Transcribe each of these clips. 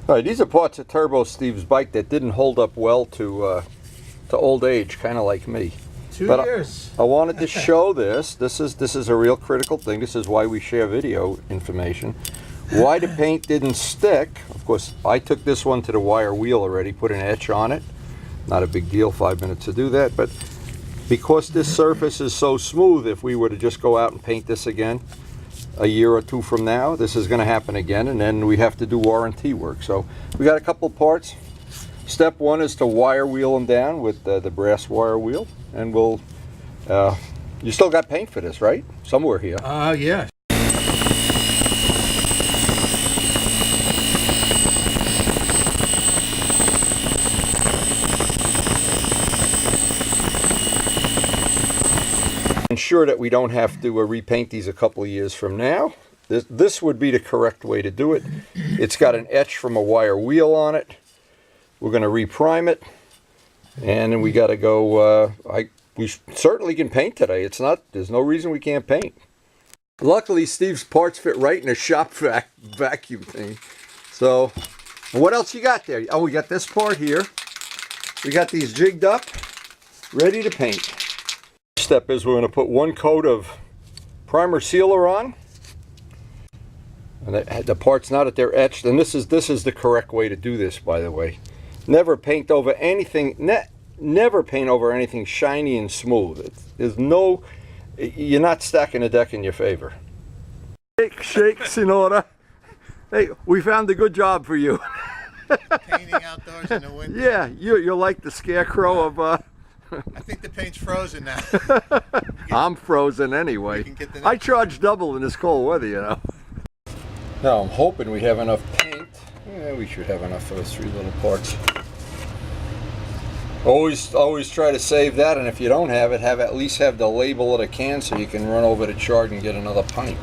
All right, these are parts of Turbo Steve's bike that didn't hold up well to old age, kind of like me. 2 years. I wanted to show this. This is a real critical thing. This is why we share video information. Why the paint didn't stick. Of course, I took this one to the wire wheel already, put an etch on it. Not a big deal, 5 minutes to do that, but because this surface is so smooth, if we were to just go out and paint this again a year or two from now, this is going to happen again, and then we have to do warranty work. So we got a couple parts. Step one is to wire wheel them down with the brass wire wheel, and we'll you still got paint for this, right? Somewhere here. Yeah. Ensure that we don't have to repaint these a couple of years from now. This would be the correct way to do it. It's got an etch from a wire wheel on it. We're going to reprime it, and then we got to go. We certainly can paint today. There's no reason we can't paint. Luckily, Steve's parts fit right in a shop vacuum thing. So, what else you got there? Oh, we got this part here. We got these jigged up, ready to paint. Step is we're going to put one coat of primer sealer on, and the part's not at their etched, and this is the correct way to do this, by the way. Never paint over anything. Never paint over anything shiny and smooth. You're not stacking the deck in your favor. Shake, Senora. Hey, we found a good job for you. Painting outdoors in the winter. Yeah, you're like the scarecrow of. I think the paint's frozen now. I'm frozen anyway. I charge double in this cold weather, you know. Now I'm hoping we have enough paint. Yeah, we should have enough for those 3 little parts. Always try to save that, and if you don't have it, at least have the label of the can so you can run over to Chart and get another pint.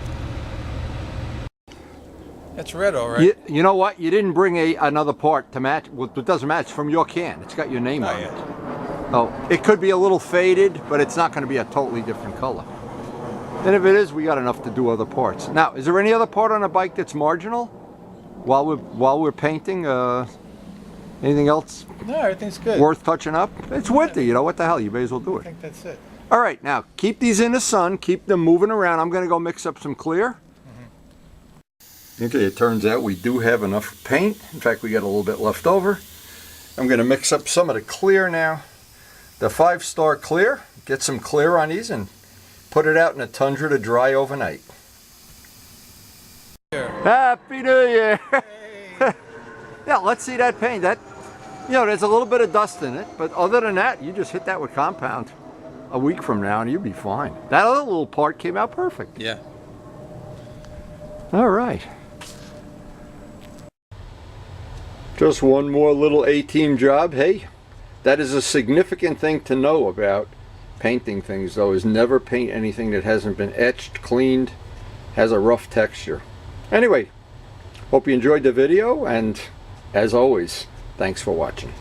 That's red, all right. You know what? You didn't bring another part to match. Well, it doesn't match. It's from your can. It's got your name on it. Oh, it could be a little faded, but it's not going to be a totally different color. And if it is, we got enough to do other parts. Now, is there any other part on a bike that's marginal while we're painting? Anything else? No, everything's good. Worth touching up? It's winter, you know, what the hell? You may as well do it. I think that's it. All right, now keep these in the sun, keep them moving around. I'm going to go mix up some clear. Okay, it turns out we do have enough paint. In fact, we got a little bit left over. I'm going to mix up some of the clear now. The 5-star clear. Get some clear on these and put it out in a tundra to dry overnight. Happy New Year! Hey. Yeah, let's see that paint. There's a little bit of dust in it, but other than that, you just hit that with compound a week from now and you'll be fine. That other little part came out perfect. Yeah. All right. Just one more little A-team job. Hey, that is a significant thing to know about painting things, though, is never paint anything that hasn't been etched, cleaned, has a rough texture. Anyway, hope you enjoyed the video, and as always, thanks for watching.